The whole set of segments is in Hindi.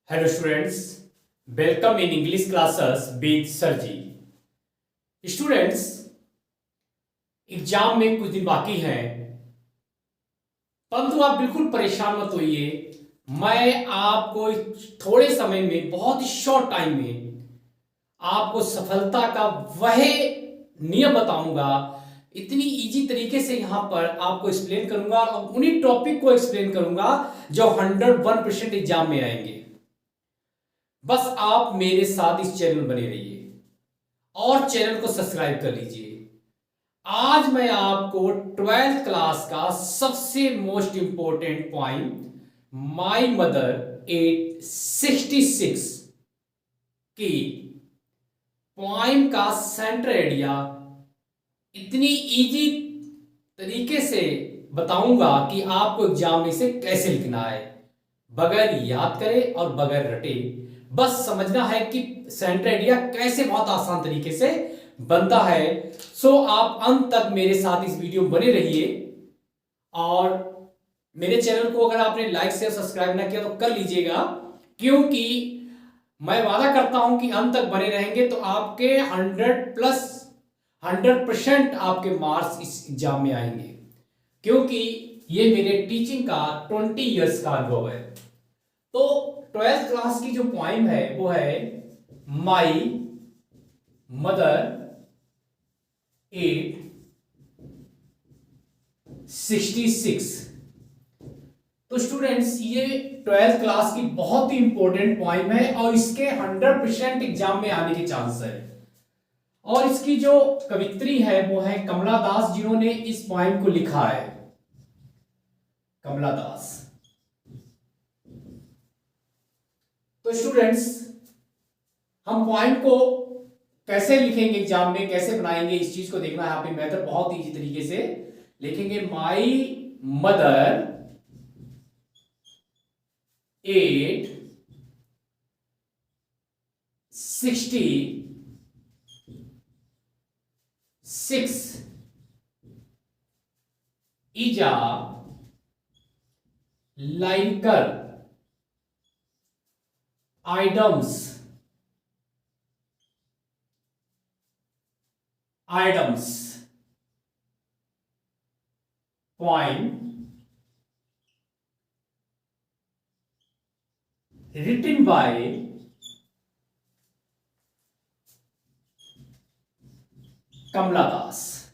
Hello students, welcome in English classes with sir ji. Students, exam में कुछ दिन बाकी हैं, परंतु आप बिल्कुल परेशान मत होइए। मैं आपको थोड़े समय में, बहुत ही शॉर्ट टाइम में आपको सफलता का वह नियम बताऊंगा। इतनी इजी तरीके से यहां पर आपको एक्सप्लेन करूंगा और उन्हीं टॉपिक को एक्सप्लेन करूंगा जो 101% एग्जाम में आएंगे। बस आप मेरे साथ इस चैनल बने रहिए और चैनल को सब्सक्राइब कर लीजिए। आज मैं आपको 12th क्लास का सबसे most important point, my mother 866 की पॉइंट का सेंटर एरिया इतनी इजी तरीके से बताऊंगा कि आपको एग्जाम में इसे कैसे लिखना है, बगैर याद करे और बगैर रटे। बस समझना है कि सेंटर एरिया कैसे बहुत आसान तरीके से बनता है। सो आप अंत तक मेरे साथ इस वीडियो में बने रहिए और मेरे चैनल को अगर आपने लाइक शेयर सब्सक्राइब ना किया तो कर लीजिएगा, क्योंकि मैं वादा करता हूं कि अंत तक बने रहेंगे तो आपके 100% आपके मार्क्स इस एग्जाम में आएंगे, क्योंकि ये मेरे टीचिंग का 20 इयर्स का अनुभव है। तो 12th क्लास की जो पॉइंट है वो है माई मदर 866। तो स्टूडेंट्स, ये 12th क्लास की बहुत ही इंपॉर्टेंट पॉइंट है और इसके 100% एग्जाम में आने के चांस है। और इसकी जो कवित्री है वो है कमला दास, जिन्होंने इस पॉइंट को लिखा है, कमला दास। तो स्टूडेंट्स, हम पॉइंट को कैसे लिखेंगे एग्जाम में, कैसे बनाएंगे, इस चीज को देखना है। यहाँ पे मेथड बहुत इजी तरीके से लिखेंगे। My mother 866 is a lyrical items poem written by Kamala Das.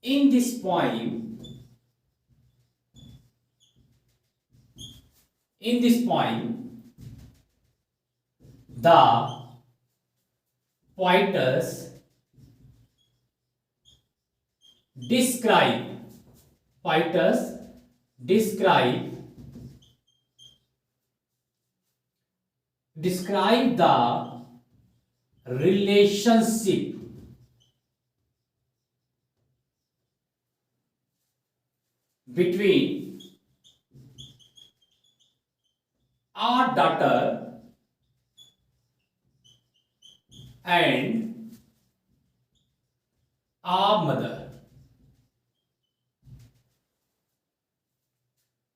In this poem, the poetess describe describe the relationship between a daughter and a mother.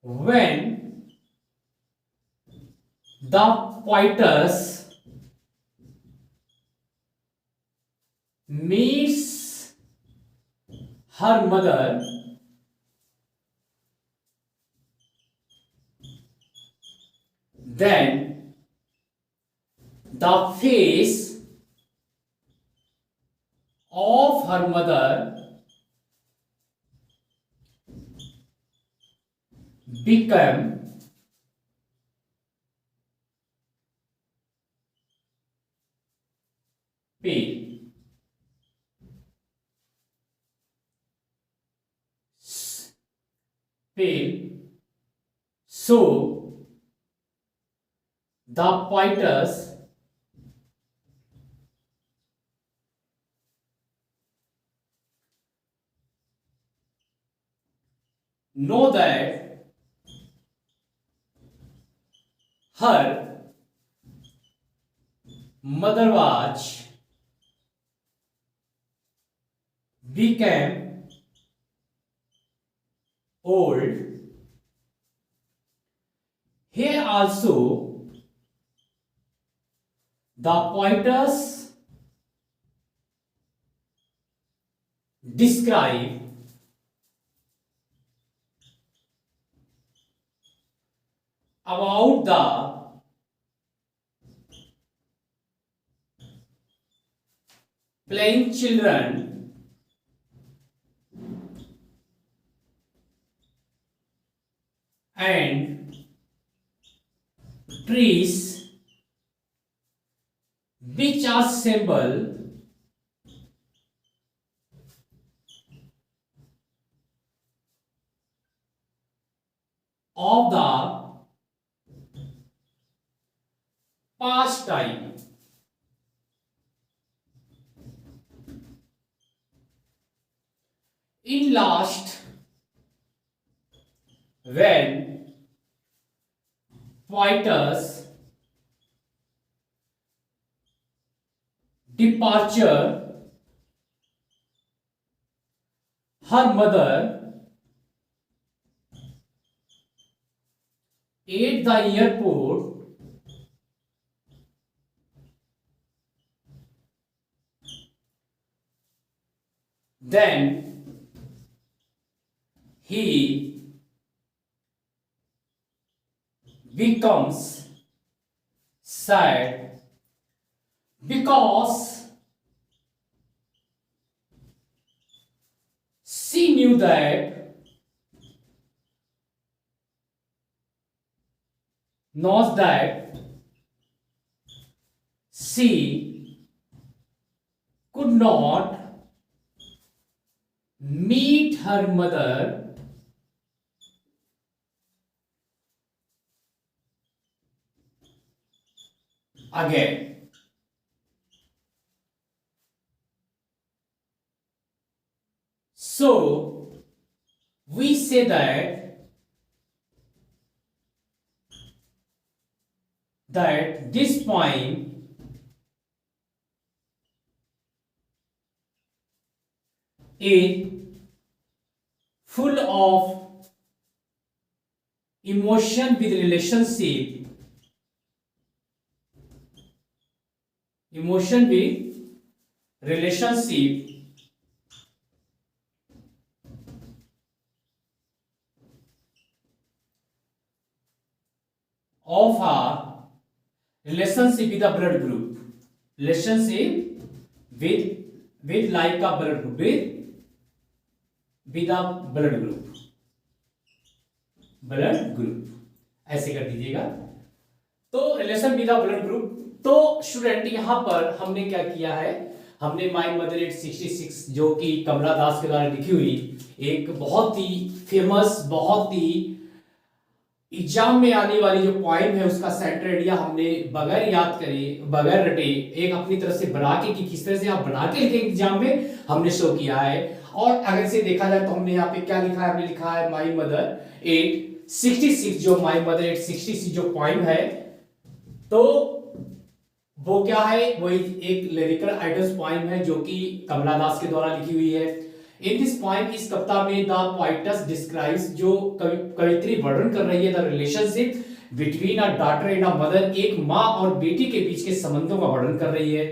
When the poetess meets her mother, then the face of her mother become pale. So the poetess know that her mother was became old Here also the pointers describe about the playing children and trees which are symbol of the past time. In last, when pointers departure her mother at the airport, then he becomes sad because she knew that she could not meet her mother again. So we say that this poem is full of emotion with relationship, of a relationship with a blood group, relationship with like a blood group, with a blood group ऐसे कर दीजिएगा। तो relation with a blood group. तो स्टूडेंट यहां पर हमने क्या किया है, हमने माय मदर एट 66 जो कि कमला दास के द्वारा लिखी हुई एक बहुत ही फेमस, बहुत ही एग्जाम में आने वाली जो पॉइंट है उसका सेंटर एरिया हमने बगैर याद करे, बगैर रटे एक अपनी तरफ से बना के कि किस तरह से आप बना के लिखे एग्जाम में हमने शो किया है। और अगर से देखा जाए तो हमने यहाँ पे क्या लिखा है, हमने लिखा है माय मदर 866, जो माय मदर 866 जो पॉइंट है तो वो क्या है, वो एक लिरिकल आइडल्स पॉइंट है जो कि कमला दास के द्वारा लिखी हुई है। इन दिस पोएम, इस कविता में द पोएटस डिस्क्राइब्स, जो कवित्री वर्णन कर रही है the relationship between a daughter and a mother, एक माँ और बेटी के बीच के संबंधों का वर्णन कर रही है।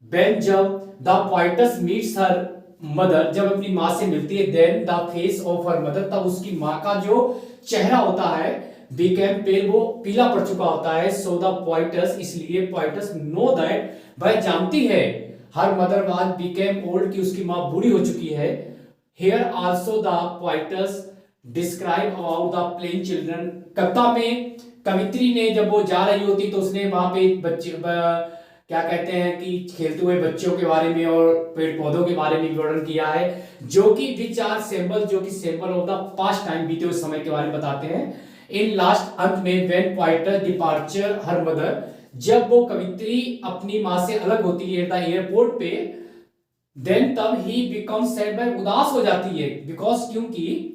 व्हेन, जब the poetess meets her mother, जब अपनी माँ से मिलती है, then the face of her mother, तब उसकी माँ का जो चेहरा होता है बिकेम पेल, वो पीला पड़ चुका होता है। सो द पोएटस, इसलिए पोएटस नो दैट, वह जानती है her mother was became old, कि उसकी मां बूढ़ी हो चुकी है। Here also the poets describe about the playing children, कविता में कवित्री ने जब वो जा रही होती तो उसने वहां पे बच्चे क्या कहते हैं कि खेलते हुए बच्चों के बारे में और पेड़ पौधों के बारे में वर्णन किया है, जो कि विच आर सिंबल, जो कि symbol of the past time, बीते हुए समय के बारे में बताते हैं। इन लास्ट, अंत में, when poets departure her mother, जब वो कवित्री अपनी मां से अलग होती है द एयरपोर्ट पे, देन तब ही बिकम सैड, वह उदास हो जाती है, बिकॉज, क्योंकि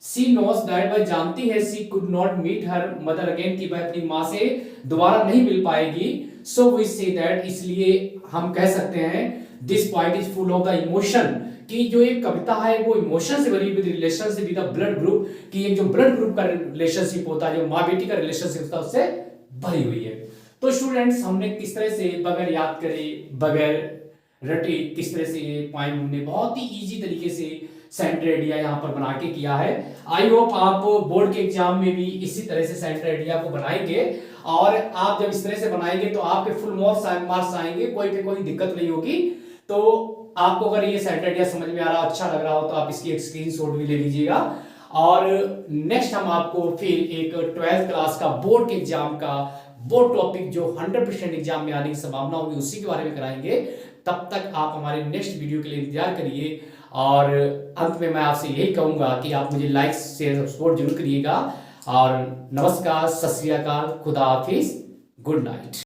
सी नोस दैट, वह जानती है she could not meet her mother again, कि वह अपनी मां से दोबारा नहीं मिल पाएगी। सो वी से दैट, इसलिए हम कह सकते हैं this point is full of the emotion, कि जो एक कविता है वो इमोशन से भरी, with relationship with blood group, कि एक जो ब्लड ग्रुप का रिलेशनशिप होता है, जो माँ बेटी का रिलेशनशिप होता है, उससे भरी हुई है। तो स्टूडेंट्स, हमने किस तरह से बगैर याद करे, बगैर रटे, किस तरह से ये पोएम हमने बहुत ही इजी तरीके से सेंटर आइडिया यहाँ पर बना के किया है। आई होप आप बोर्ड के एग्जाम में भी इसी तरह से सेंटर आइडिया को बनाएंगे, और आप जब इस तरह से बनाएंगे तो आपके फुल मार्क्स आएंगे, कोई पे कोई दिक्कत नहीं होगी। तो आपको अगर ये सेंटर आइडिया समझ में आ रहा, अच्छा लग रहा हो, तो आप इसकी एक स्क्रीनशॉट भी ले लीजिएगा। और नेक्स्ट हम आपको फिर एक 12th क्लास का बोर्ड के एग्जाम का वो टॉपिक जो 100% एग्जाम में आने की संभावना होगी, उसी के बारे में कराएंगे। तब तक आप हमारे नेक्स्ट वीडियो के लिए इंतजार करिए, और अंत में मैं आपसे यही कहूंगा कि आप मुझे लाइक शेयर सपोर्ट जरूर करिएगा। और नमस्कार, सत श्री अकाल, खुदा हाफिज, गुड नाइट।